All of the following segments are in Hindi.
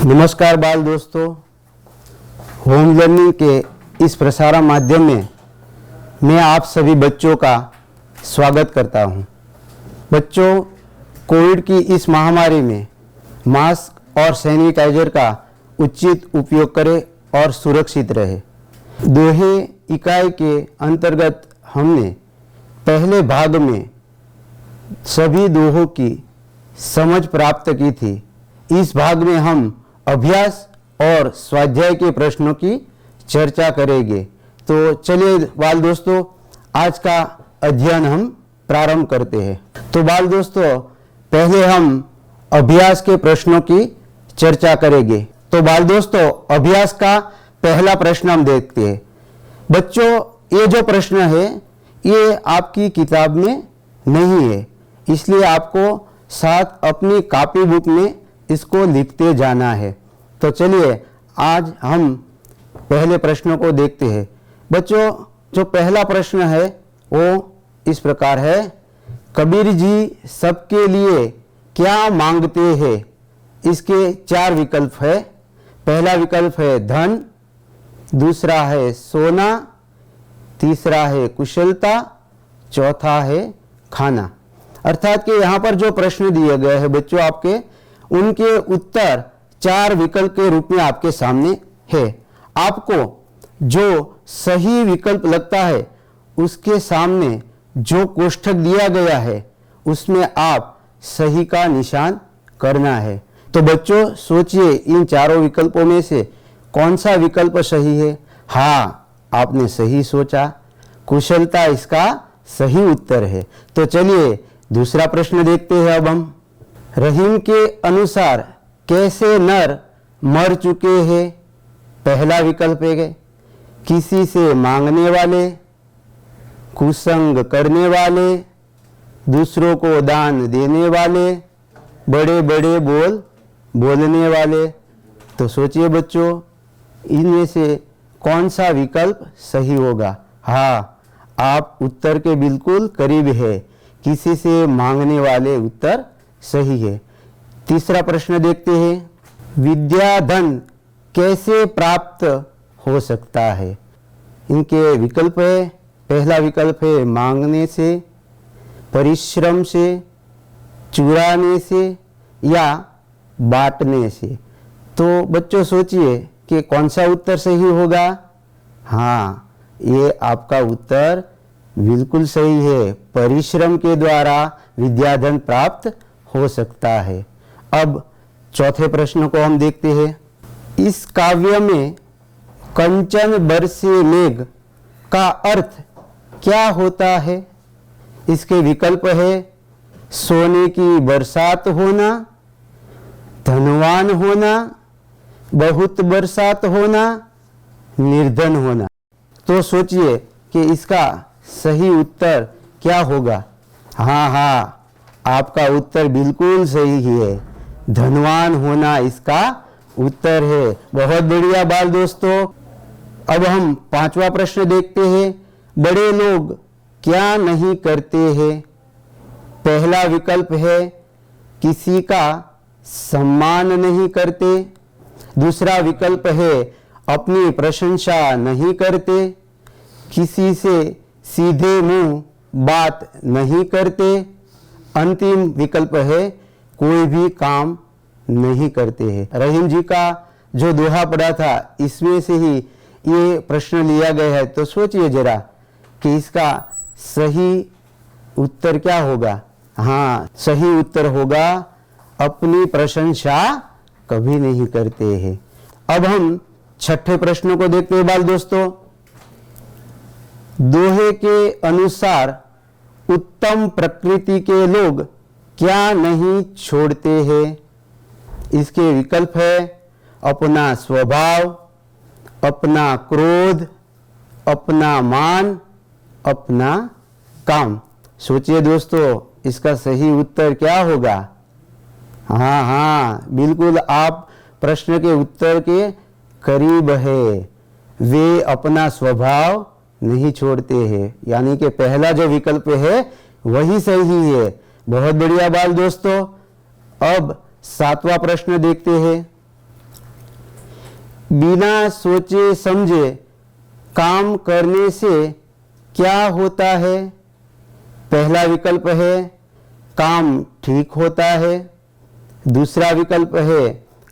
नमस्कार बाल दोस्तों, होम लर्निंग के इस प्रसारण माध्यम में मैं आप सभी बच्चों का स्वागत करता हूं। बच्चों, कोविड की इस महामारी में मास्क और सैनिटाइजर का उचित उपयोग करें और सुरक्षित रहे। दोहे इकाई के अंतर्गत हमने पहले भाग में सभी दोहों की समझ प्राप्त की थी। इस भाग में हम अभ्यास और स्वाध्याय के प्रश्नों की चर्चा करेंगे। तो चलिए बाल दोस्तों, आज का अध्ययन हम प्रारंभ करते हैं। तो बाल दोस्तों, पहले हम अभ्यास के प्रश्नों की चर्चा करेंगे। तो बाल दोस्तों, अभ्यास का पहला प्रश्न हम देखते हैं। बच्चों, ये जो प्रश्न है ये आपकी किताब में नहीं है, इसलिए आपको साथ अपनी कॉपी बुक में इसको लिखते जाना है। तो चलिए आज हम पहले प्रश्नों को देखते हैं। बच्चों, जो पहला प्रश्न है वो इस प्रकार है, कबीर जी सबके लिए क्या मांगते हैं? इसके चार विकल्प है। पहला विकल्प है धन, दूसरा है सोना, तीसरा है कुशलता, चौथा है खाना। अर्थात कि यहाँ पर जो प्रश्न दिए गए हैं बच्चों, आपके उनके उत्तर चार विकल्प के रूप में आपके सामने है। आपको जो सही विकल्प लगता है उसके सामने जो कोष्ठक दिया गया है उसमें आप सही का निशान करना है। तो बच्चों सोचिए, इन चारों विकल्पों में से कौन सा विकल्प सही है? हाँ, आपने सही सोचा, कुशलता इसका सही उत्तर है। तो चलिए दूसरा प्रश्न देखते हैं। अब हम रहीम के अनुसार कैसे नर मर चुके हैं? पहला विकल्प है किसी से मांगने वाले, कुसंग करने वाले, दूसरों को दान देने वाले, बड़े बड़े बोल बोलने वाले। तो सोचिए बच्चों, इनमें से कौन सा विकल्प सही होगा? हाँ, आप उत्तर के बिल्कुल करीब है, किसी से मांगने वाले उत्तर सही है। तीसरा प्रश्न देखते हैं, विद्या धन कैसे प्राप्त हो सकता है? इनके विकल्प है। पहला विकल्प है मांगने से, परिश्रम से, चुराने से या बांटने से। तो बच्चों सोचिए कि कौन सा उत्तर सही होगा? हाँ, ये आपका उत्तर बिल्कुल सही है। परिश्रम के द्वारा विद्याधन प्राप्त हो सकता है। अब चौथे प्रश्न को हम देखते हैं। इस काव्य में कंचन बरसे मेघ का अर्थ क्या होता है? इसके विकल्प है सोने की बरसात होना, धनवान होना, बहुत बरसात होना, निर्धन होना। तो सोचिए कि इसका सही उत्तर क्या होगा? हाँ, आपका उत्तर बिल्कुल सही है, धनवान होना इसका उत्तर है। बहुत बढ़िया बाल दोस्तों। अब हम पांचवा प्रश्न देखते हैं, बड़े लोग क्या नहीं करते हैं? पहला विकल्प है किसी का सम्मान नहीं करते, दूसरा विकल्प है अपनी प्रशंसा नहीं करते, किसी से सीधे मुंह बात नहीं करते, अंतिम विकल्प है कोई भी काम नहीं करते हैं। रहीम जी का जो दोहा पढ़ा था इसमें से ही ये प्रश्न लिया गया है। तो सोचिए जरा कि इसका सही उत्तर क्या होगा? हाँ, सही उत्तर होगा अपनी प्रशंसा कभी नहीं करते हैं। अब हम छठे प्रश्न को देखते हैं बाल दोस्तों। दोहे के अनुसार उत्तम प्रकृति के लोग क्या नहीं छोड़ते हैं? इसके विकल्प है अपना स्वभाव, अपना क्रोध, अपना मान, अपना काम। सोचिए दोस्तों, इसका सही उत्तर क्या होगा? हाँ, बिल्कुल आप प्रश्न के उत्तर के करीब है। वे अपना स्वभाव नहीं छोड़ते हैं, यानी कि पहला जो विकल्प है वही सही है। बहुत बढ़िया बाल दोस्तों। अब सातवां प्रश्न देखते हैं। बिना सोचे समझे काम करने से क्या होता है? पहला विकल्प है काम ठीक होता है, दूसरा विकल्प है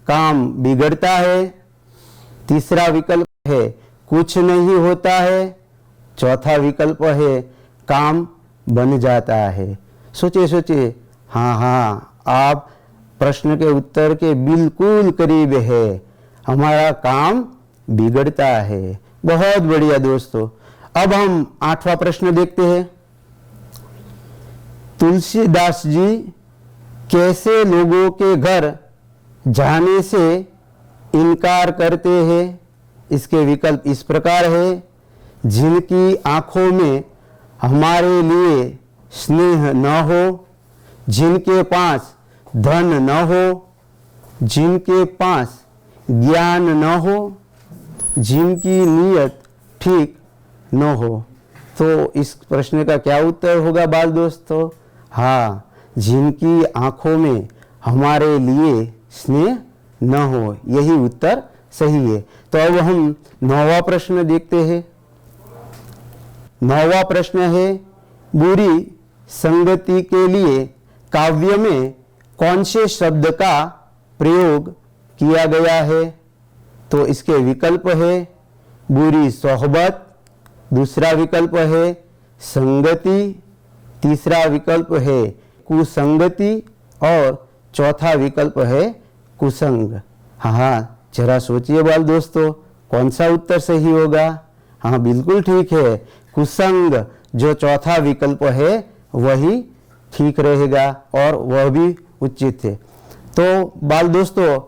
काम बिगड़ता है, तीसरा विकल्प है कुछ नहीं होता है, चौथा विकल्प है काम बन जाता है। सोचिए सोचिए, हाँ, आप प्रश्न के उत्तर के बिल्कुल करीब है। हमारा काम बिगड़ता है। बहुत बढ़िया दोस्तों। अब हम 8वां प्रश्न देखते हैं। तुलसीदास जी कैसे लोगों के घर जाने से इनकार करते हैं? इसके विकल्प इस प्रकार है। जिनकी आंखों में हमारे लिए स्नेह न हो, जिनके पास धन न हो, जिनके पास ज्ञान न हो, जिनकी नीयत ठीक न हो। तो इस प्रश्न का क्या उत्तर होगा बाल दोस्तों? हाँ, जिनकी आंखों में हमारे लिए स्नेह न हो, यही उत्तर सही है। तो अब हम 9वां प्रश्न देखते हैं। 9वां प्रश्न है, बुरी संगति के लिए काव्य में कौन से शब्द का प्रयोग किया गया है? तो इसके विकल्प है बुरी सोहबत, दूसरा विकल्प है संगति, तीसरा विकल्प है कुसंगति और चौथा विकल्प है कुसंग। हाँ, जरा सोचिए बाल दोस्तों, कौन सा उत्तर सही होगा? हाँ, बिल्कुल ठीक है, कुसंग जो चौथा विकल्प है वही ठीक रहेगा और वह भी उचित है। तो बाल दोस्तों,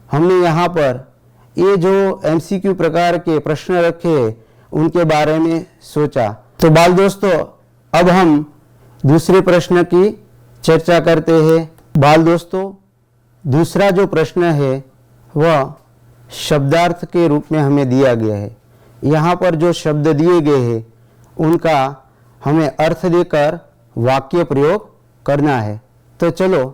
हमने यहाँ पर ये जो एमसीक्यू प्रकार के प्रश्न रखे उनके बारे में सोचा। तो बाल दोस्तों, अब हम दूसरे प्रश्न की चर्चा करते हैं। बाल दोस्तों, दूसरा जो प्रश्न है वह शब्दार्थ के रूप में हमें दिया गया है। यहाँ पर जो शब्द दिए गए हैं उनका हमें अर्थ देकर वाक्य प्रयोग करना है। तो चलो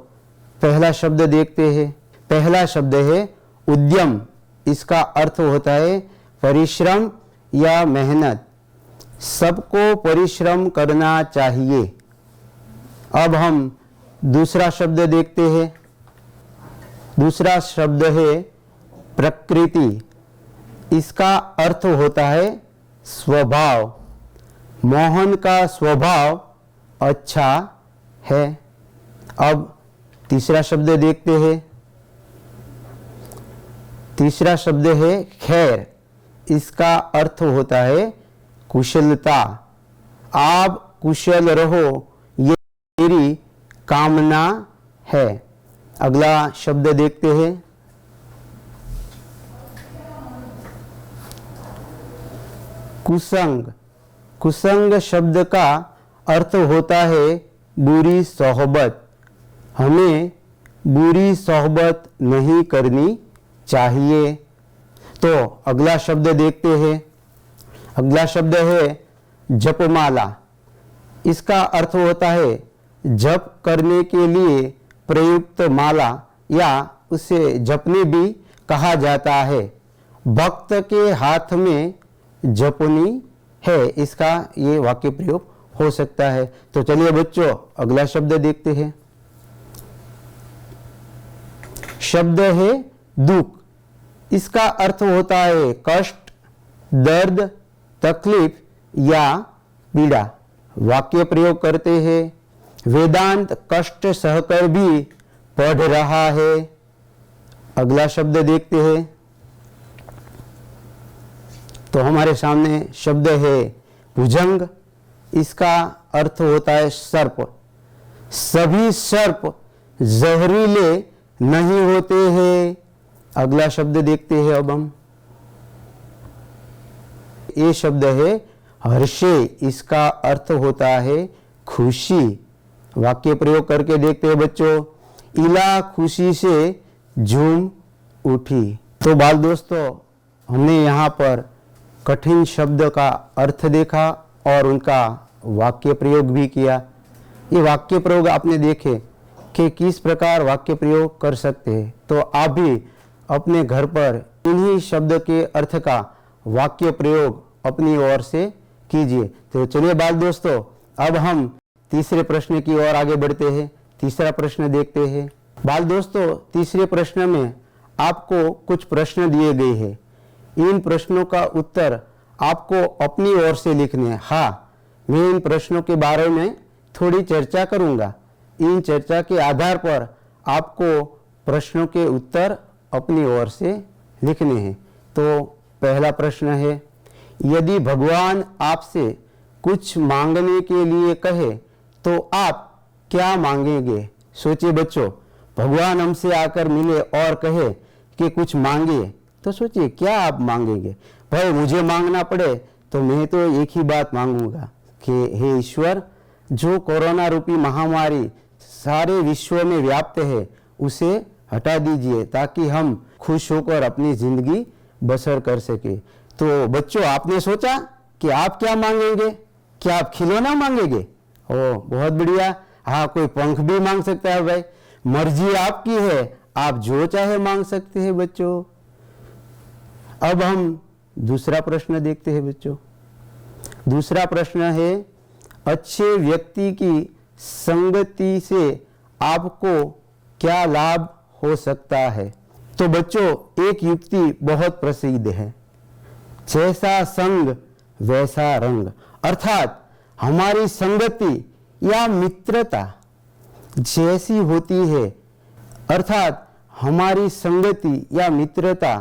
पहला शब्द देखते हैं। पहला शब्द है उद्यम। इसका अर्थ होता है परिश्रम या मेहनत। सबको परिश्रम करना चाहिए। अब हम दूसरा शब्द देखते हैं। दूसरा शब्द है प्रकृति। इसका अर्थ होता है स्वभाव। मोहन का स्वभाव अच्छा है। अब तीसरा शब्द देखते हैं। तीसरा शब्द है खैर। इसका अर्थ होता है कुशलता। आप कुशल रहो, ये मेरी कामना है। अगला शब्द देखते हैं। कुसंग। कुसंग शब्द का अर्थ होता है बुरी सोहबत। हमें बुरी सोहबत नहीं करनी चाहिए। तो अगला शब्द देखते हैं। अगला शब्द है जपमाला। इसका अर्थ होता है जप करने के लिए प्रयुक्त माला या उसे जपने भी कहा जाता है। भक्त के हाथ में जपनी है, इसका ये वाक्य प्रयोग हो सकता है। तो चलिए बच्चों, अगला शब्द देखते हैं। शब्द है दुख। इसका अर्थ होता है कष्ट, दर्द, तकलीफ या पीड़ा। वाक्य प्रयोग करते हैं। वेदांत कष्ट सहकर भी पढ़ रहा है। अगला शब्द देखते हैं। तो हमारे सामने शब्द है भुजंग। इसका अर्थ होता है सर्प। सभी सर्प जहरीले नहीं होते हैं। अगला शब्द देखते हैं अब हम। ये शब्द है हर्षे। इसका अर्थ होता है खुशी। वाक्य प्रयोग करके देखते हैं बच्चों। इला खुशी से झूम उठी। तो बाल दोस्तों, हमने यहाँ पर कठिन शब्द का अर्थ देखा और उनका वाक्य प्रयोग भी किया। ये वाक्य प्रयोग आपने देखे कि किस प्रकार वाक्य प्रयोग कर सकते हैं। तो आप भी अपने घर पर इन्हीं शब्द के अर्थ का वाक्य प्रयोग अपनी ओर से कीजिए। तो चलिए बाल दोस्तों, अब हम तीसरे प्रश्न की ओर आगे बढ़ते हैं। तीसरा प्रश्न देखते हैं। बाल दोस्तों, तीसरे प्रश्न में आपको कुछ प्रश्न दिए गए हैं। इन प्रश्नों का उत्तर आपको अपनी ओर से लिखने हैं। हाँ, मैं इन प्रश्नों के बारे में थोड़ी चर्चा करूंगा। इन चर्चा के आधार पर आपको प्रश्नों के उत्तर अपनी ओर से लिखने हैं। तो पहला प्रश्न है, यदि भगवान आपसे कुछ मांगने के लिए कहे तो आप क्या मांगेंगे? सोचिए बच्चों, भगवान हमसे आकर मिले और कहे कि कुछ मांगे, तो सोचिए क्या आप मांगेंगे? भाई मुझे मांगना पड़े तो मैं तो एक ही बात मांगूंगा कि हे ईश्वर, जो कोरोना रूपी महामारी सारे विश्व में व्याप्त है उसे हटा दीजिए ताकि हम खुश होकर अपनी जिंदगी बसर कर सके। तो बच्चों, आपने सोचा कि आप क्या मांगेंगे? क्या आप खिलौना मांगेंगे? ओ बहुत बढ़िया। हाँ, कोई पंख भी मांग सकता है भाई, मर्जी आपकी है, आप जो चाहे मांग सकते हैं बच्चों। अब हम दूसरा प्रश्न देखते हैं बच्चों। दूसरा प्रश्न है, अच्छे व्यक्ति की संगति से आपको क्या लाभ हो सकता है? तो बच्चों, एक युक्ति बहुत प्रसिद्ध है, जैसा संग वैसा रंग। अर्थात हमारी संगति या मित्रता जैसी होती है, अर्थात हमारी संगति या मित्रता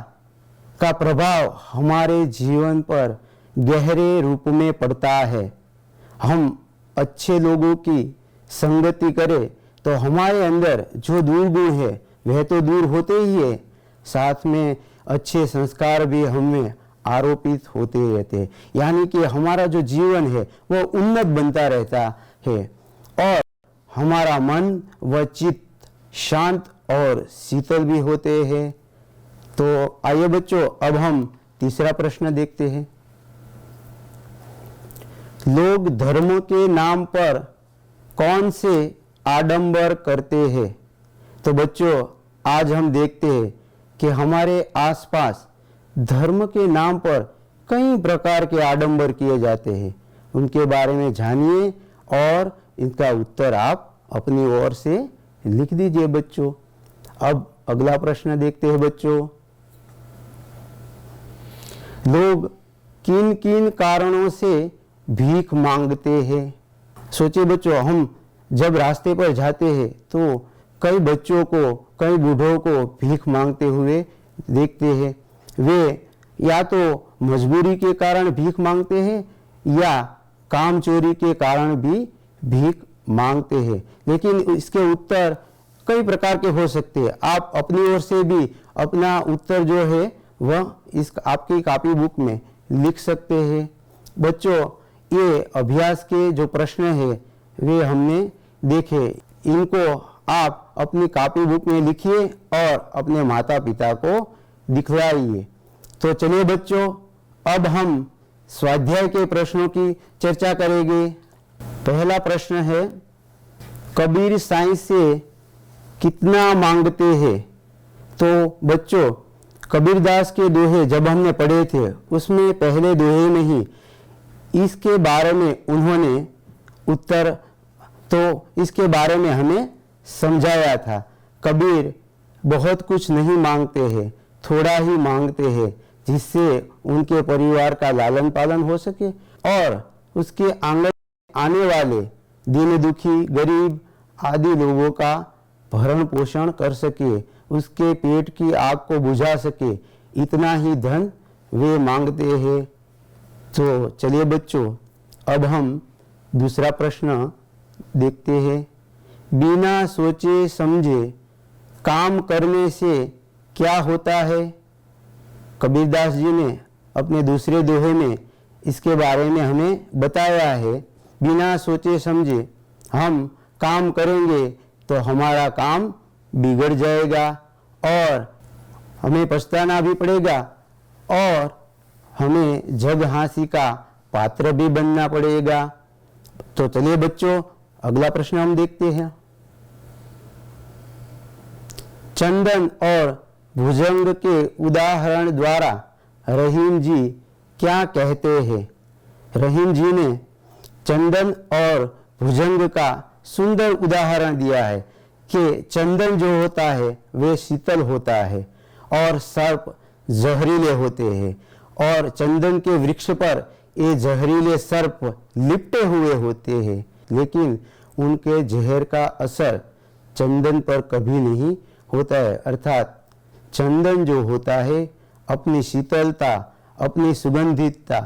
का प्रभाव हमारे जीवन पर गहरे रूप में पड़ता है। हम अच्छे लोगों की संगति करें तो हमारे अंदर जो दुर्गुण है वह तो दूर होते ही है, साथ में अच्छे संस्कार भी हमें आरोपित होते रहते हैं। यानी कि हमारा जो जीवन है वो उन्नत बनता रहता है और हमारा मन व चित्त शांत और शीतल भी होते हैं। तो आइए बच्चों, अब हम तीसरा प्रश्न देखते हैं। लोग धर्म के नाम पर कौन से आडंबर करते हैं? तो बच्चों, आज हम देखते हैं कि हमारे आसपास धर्म के नाम पर कई प्रकार के आडंबर किए जाते हैं। उनके बारे में जानिए और इनका उत्तर आप अपनी ओर से लिख दीजिए बच्चों। अब अगला प्रश्न देखते हैं बच्चों। लोग किन किन कारणों से भीख मांगते हैं? सोचिए बच्चों, हम जब रास्ते पर जाते हैं तो कई बच्चों को, कई बूढ़ों को भीख मांगते हुए देखते हैं। वे या तो मजबूरी के कारण भीख मांगते हैं या काम चोरी के कारण भी भीख मांगते हैं। लेकिन इसके उत्तर कई प्रकार के हो सकते हैं। आप अपनी ओर से भी अपना उत्तर जो है वह इस आपकी कॉपी बुक में लिख सकते हैं। बच्चों, ये अभ्यास के जो प्रश्न है वे हमने देखे, इनको आप अपनी कॉपी बुक में लिखिए और अपने माता पिता को दिखलाइए। तो चलिए बच्चों, अब हम स्वाध्याय के प्रश्नों की चर्चा करेंगे। पहला प्रश्न है, कबीर साईं से कितना मांगते हैं? तो बच्चों, कबीरदास के दोहे जब हमने पढ़े थे उसमें पहले दोहे में ही इसके बारे में उन्होंने उत्तर, तो इसके बारे में हमें समझाया था। कबीर बहुत कुछ नहीं मांगते हैं, थोड़ा ही मांगते हैं जिससे उनके परिवार का लालन पालन हो सके और उसके आंगन आने वाले दीन दुखी गरीब आदि लोगों का भरण पोषण कर सके, उसके पेट की आग को बुझा सके, इतना ही धन वे मांगते हैं। तो चलिए बच्चों, अब हम दूसरा प्रश्न देखते हैं। बिना सोचे समझे काम करने से क्या होता है? कबीरदास जी ने अपने दूसरे दोहे में इसके बारे में हमें बताया है। बिना सोचे समझे हम काम करेंगे तो हमारा काम बिगड़ जाएगा और हमें पछताना भी पड़ेगा और हमें जग हाँसी का पात्र भी बनना पड़ेगा। तो चलिए बच्चों, अगला प्रश्न हम देखते हैं। चंदन और भुजंग के उदाहरण द्वारा रहीम जी क्या कहते हैं? रहीम जी ने चंदन और भुजंग का सुंदर उदाहरण दिया है कि चंदन जो होता है वे शीतल होता है और सर्प जहरीले होते हैं, और चंदन के वृक्ष पर ये जहरीले सर्प लिपटे हुए होते हैं, लेकिन उनके जहर का असर चंदन पर कभी नहीं होता है। अर्थात चंदन जो होता है अपनी शीतलता, अपनी सुगंधितता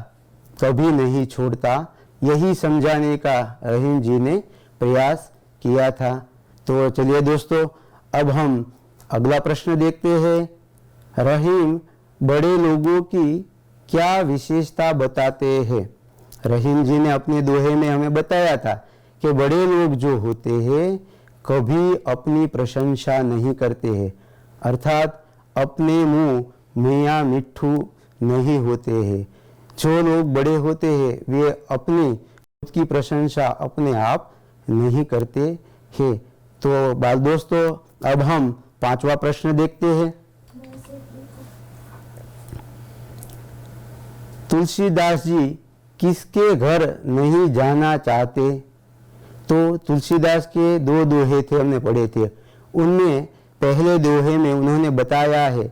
कभी नहीं छोड़ता। यही समझाने का रहीम जी ने प्रयास किया था। तो चलिए दोस्तों, अब हम अगला प्रश्न देखते हैं। रहीम बड़े लोगों की क्या विशेषता बताते हैं? रहीम जी ने अपने दोहे में हमें बताया था कि बड़े लोग जो होते हैं कभी अपनी प्रशंसा नहीं करते हैं, अर्थात अपने मुंह मियाँ मिट्ठू नहीं होते हैं। जो लोग बड़े होते हैं वे अपनी खुद की प्रशंसा अपने आप नहीं करते हैं। तो बाल दोस्तों, अब हम 5वां प्रश्न देखते हैं। तुलसीदास जी किसके घर नहीं जाना चाहते? तो तुलसीदास के 2 दोहे थे, हमने पढ़े थे। उनमें पहले दोहे में उन्होंने बताया है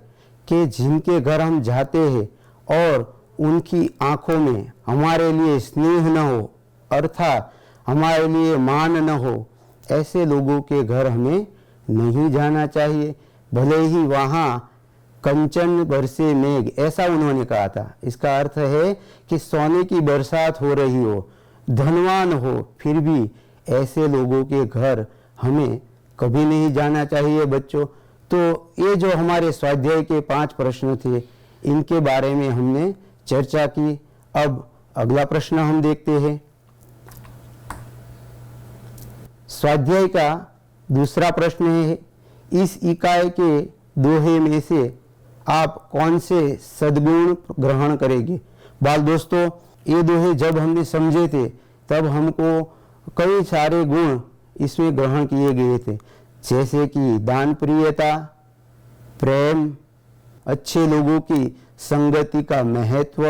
कि जिनके घर हम जाते हैं और उनकी आंखों में हमारे लिए स्नेह न हो, अर्थात हमारे लिए मान न हो, ऐसे लोगों के घर हमें नहीं जाना चाहिए, भले ही वहाँ कंचन बरसे मेघ, ऐसा उन्होंने कहा था। इसका अर्थ है कि सोने की बरसात हो रही हो, धनवान हो, फिर भी ऐसे लोगों के घर हमें कभी नहीं जाना चाहिए बच्चों। तो ये जो हमारे स्वाध्याय के 5 प्रश्न थे, इनके बारे में हमने चर्चा की। अब अगला प्रश्न हम देखते हैं। स्वाध्याय का दूसरा प्रश्न है, इस इकाई के दोहे में से आप कौन से सद्गुण ग्रहण करेंगे? बाल दोस्तों, ये दोहे जब हमने समझे थे तब हमको कई सारे गुण इसमें ग्रहण किए गए थे, जैसे कि दान प्रियता, प्रेम, अच्छे लोगों की संगति का महत्व,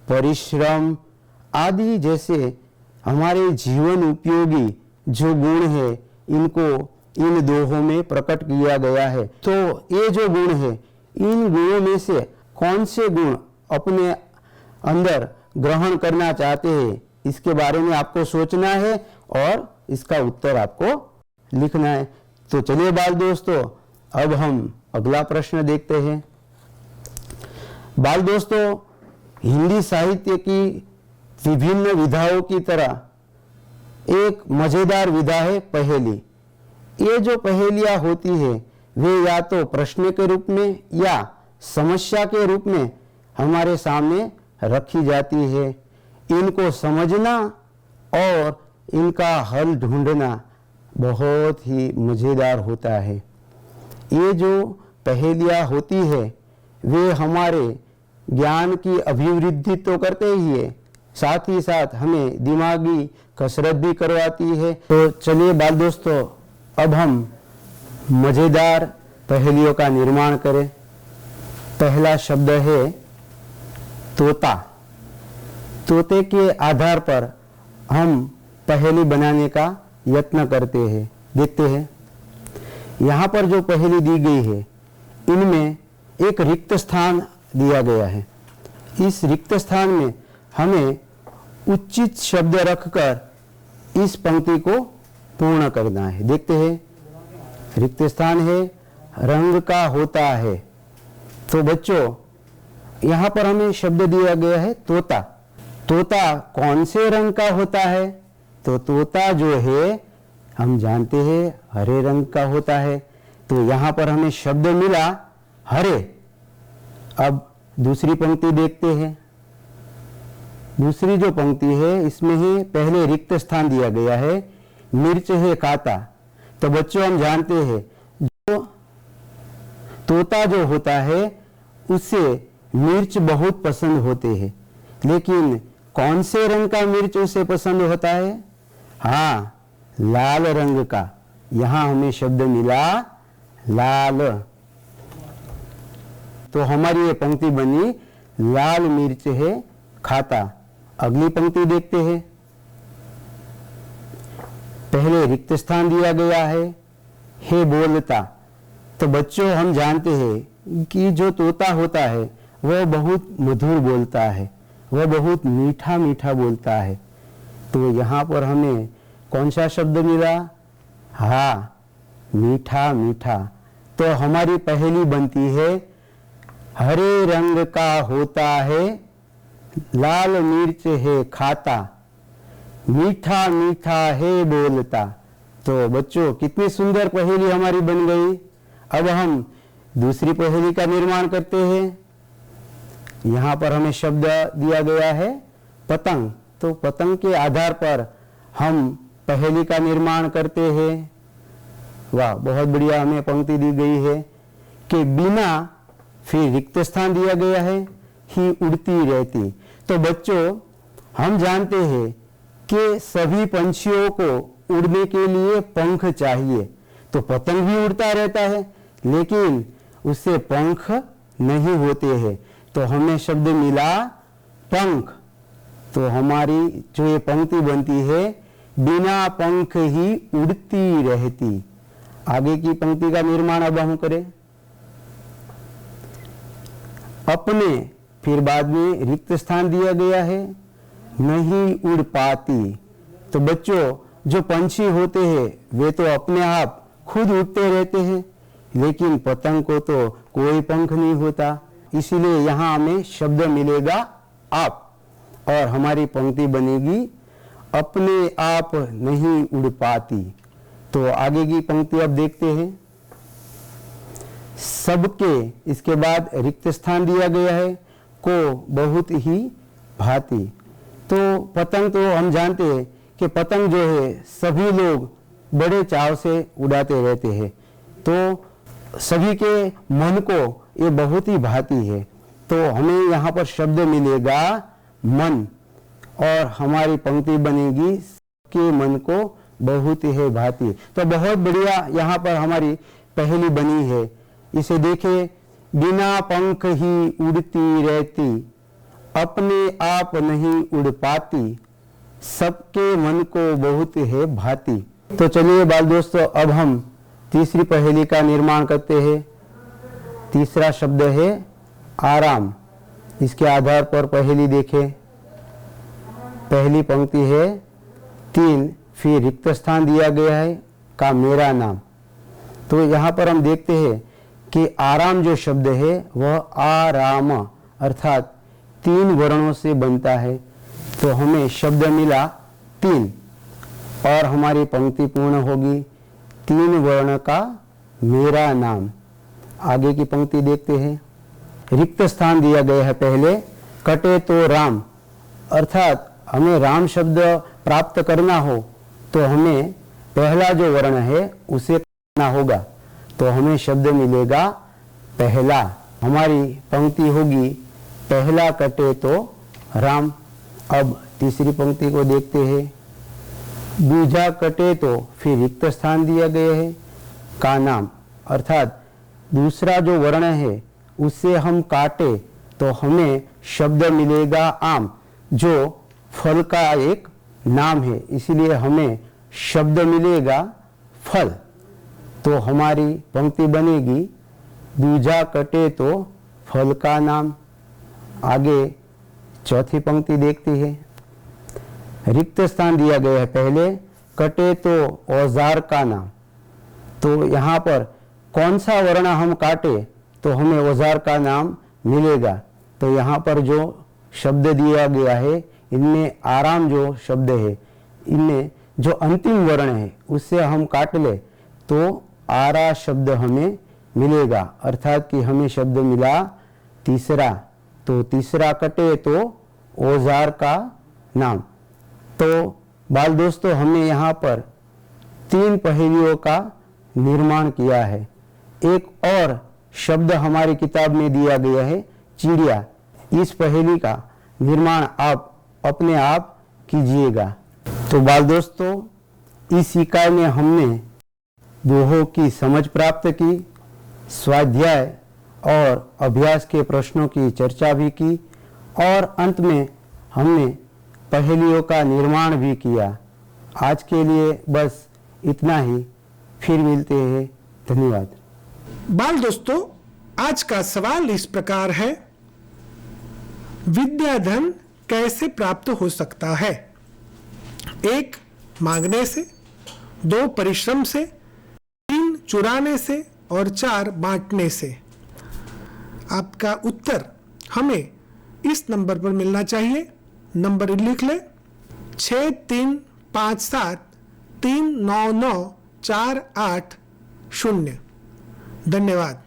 परिश्रम आदि जैसे हमारे जीवन उपयोगी जो गुण है, इनको इन दोहों में प्रकट किया गया है। तो ये जो गुण है, इन गुणों में से कौन से गुण अपने अंदर ग्रहण करना चाहते हैं, इसके बारे में आपको सोचना है और इसका उत्तर आपको लिखना है। तो चलिए बाल दोस्तों, अब हम अगला प्रश्न देखते हैं। बाल दोस्तों, हिंदी साहित्य की विभिन्न विधाओं की तरह एक मजेदार विधा है पहेली। ये जो पहेलियां होती है वे या तो प्रश्न के रूप में या समस्या के रूप में हमारे सामने रखी जाती है। इनको समझना और इनका हल ढूंढना बहुत ही मजेदार होता है। ये जो पहेलियां होती है वे हमारे ज्ञान की अभिवृद्धि तो करते ही है, साथ ही साथ हमें दिमागी कसरत भी करवाती है। तो चलिए बाल दोस्तों, अब हम मजेदार पहेलियों का निर्माण करें। पहला शब्द है तोता। तोते के आधार पर हम पहेली बनाने का यत्न करते हैं। देखते हैं, यहाँ पर जो पहेली दी गई है इनमें एक रिक्त स्थान दिया गया है। इस रिक्त स्थान में हमें उचित शब्द रखकर इस पंक्ति को पूर्ण करना है। देखते हैं, रिक्त स्थान है रंग का होता है। तो बच्चों, यहाँ पर हमें शब्द दिया गया है तोता। तोता कौन से रंग का होता है? तो तोता जो है हम जानते हैं हरे रंग का होता है। तो यहाँ पर हमें शब्द मिला हरे। अब दूसरी पंक्ति देखते हैं। दूसरी जो पंक्ति है इसमें ही पहले रिक्त स्थान दिया गया है, मिर्च है काता। तो बच्चों, हम जानते हैं जो तोता जो होता है उससे मिर्च बहुत पसंद होते हैं, लेकिन कौन से रंग का मिर्च उसे पसंद होता है? हाँ, लाल रंग का। यहाँ हमें शब्द मिला लाल। तो हमारी ये पंक्ति बनी लाल मिर्च है खाता। अगली पंक्ति देखते हैं। पहले रिक्त स्थान दिया गया है बोलता। तो बच्चों हम जानते हैं कि जो तोता होता है वह बहुत मधुर बोलता है, वह बहुत मीठा मीठा बोलता है। तो यहाँ पर हमें कौन सा शब्द मिला? हाँ, मीठा मीठा। तो हमारी पहेली बनती है हरे रंग का होता है, लाल मिर्च है खाता, मीठा मीठा है बोलता। तो बच्चों कितनी सुंदर पहेली हमारी बन गई। अब हम दूसरी पहेली का निर्माण करते हैं। यहाँ पर हमें शब्द दिया गया है पतंग। तो पतंग के आधार पर हम पहेली का निर्माण करते हैं। वाह, बहुत बढ़िया हमें पंक्ति दी गई है कि बिना, फिर रिक्त स्थान दिया गया है, ही उड़ती रहती। तो बच्चों हम जानते हैं कि सभी पंछियों को उड़ने के लिए पंख चाहिए। तो पतंग भी उड़ता रहता है लेकिन उससे पंख नहीं होते हैं। तो हमें शब्द मिला पंख। तो हमारी जो ये पंक्ति बनती है बिना पंख ही उड़ती रहती। आगे की पंक्ति का निर्माण अब हम करें। अपने, फिर बाद में रिक्त स्थान दिया गया है, नहीं उड़ पाती। तो बच्चों जो पंछी होते हैं वे तो अपने आप खुद उड़ते रहते हैं लेकिन पतंग को तो कोई पंख नहीं होता। इसीलिए यहाँ हमें शब्द मिलेगा आप और हमारी पंक्ति बनेगी अपने आप नहीं उड़ पाती। तो आगे की पंक्ति अब देखते हैं। सबके, इसके बाद रिक्त स्थान दिया गया है, को बहुत ही भांति। तो पतंग तो हम जानते हैं कि पतंग जो है सभी लोग बड़े चाव से उड़ाते रहते हैं। तो सभी के मन को ये बहुत ही भाती है। तो हमें यहाँ पर शब्द मिलेगा मन और हमारी पंक्ति बनेगी के मन को बहुत ही भाती। तो बहुत बढ़िया यहाँ पर हमारी पहेली बनी है। इसे देखें, बिना पंख ही उड़ती रहती, अपने आप नहीं उड़ पाती, सबके मन को बहुत है भाती। तो चलिए बाल दोस्तों अब हम तीसरी पहेली का निर्माण करते हैं। तीसरा शब्द है आराम। इसके आधार पर पहेली देखें। पहली पंक्ति है 3, फिर रिक्त स्थान दिया गया है का मेरा नाम। तो यहाँ पर हम देखते हैं कि आराम जो शब्द है वह आराम अर्थात 3 वर्णों से बनता है। तो हमें शब्द मिला 3 और हमारी पंक्ति पूर्ण होगी 3 वर्ण का मेरा नाम। आगे की पंक्ति देखते हैं। रिक्त स्थान दिया गया है पहले, कटे तो राम, अर्थात हमें राम शब्द प्राप्त करना हो तो हमें पहला जो वर्ण है उसे करना होगा। तो हमें शब्द मिलेगा पहला। हमारी पंक्ति होगी पहला कटे तो राम। अब तीसरी पंक्ति को देखते हैं। दूजा कटे तो फिर रिक्त स्थान दिया गया है का नाम, अर्थात दूसरा जो वर्ण है उससे हम काटे तो हमें शब्द मिलेगा आम, जो फल का एक नाम है। इसीलिए हमें शब्द मिलेगा फल। तो हमारी पंक्ति बनेगी दूजा कटे तो फल का नाम। आगे चौथी पंक्ति देखती है। रिक्त स्थान दिया गया है पहले, कटे तो औजार का नाम। तो यहाँ पर कौन सा वर्ण हम काटे तो हमें औजार का नाम मिलेगा। तो यहाँ पर जो शब्द दिया गया है इनमें आराम जो शब्द है इनमें जो अंतिम वर्ण है उससे हम काट ले तो आरा शब्द हमें मिलेगा, अर्थात कि हमें शब्द मिला तीसरा। तो तीसरा कटे तो औजार का नाम। तो बाल दोस्तों हमने यहाँ पर 3 पहेलियों का निर्माण किया है। एक और शब्द हमारी किताब में दिया गया है चिड़िया। इस पहेली का निर्माण आप अपने आप कीजिएगा। तो बाल दोस्तों इस इकाई में हमने दोहों की समझ प्राप्त की, स्वाध्याय और अभ्यास के प्रश्नों की चर्चा भी की और अंत में हमने पहेलियों का निर्माण भी किया। आज के लिए बस इतना ही, फिर मिलते हैं। धन्यवाद। बाल दोस्तों, आज का सवाल इस प्रकार है, विद्याधन कैसे प्राप्त हो सकता है? 1. मांगने से, 2. परिश्रम से, 3. चुराने से और 4. बांटने से। आपका उत्तर हमें इस नंबर पर मिलना चाहिए। नंबर लिख ले, 6357399480। धन्यवाद।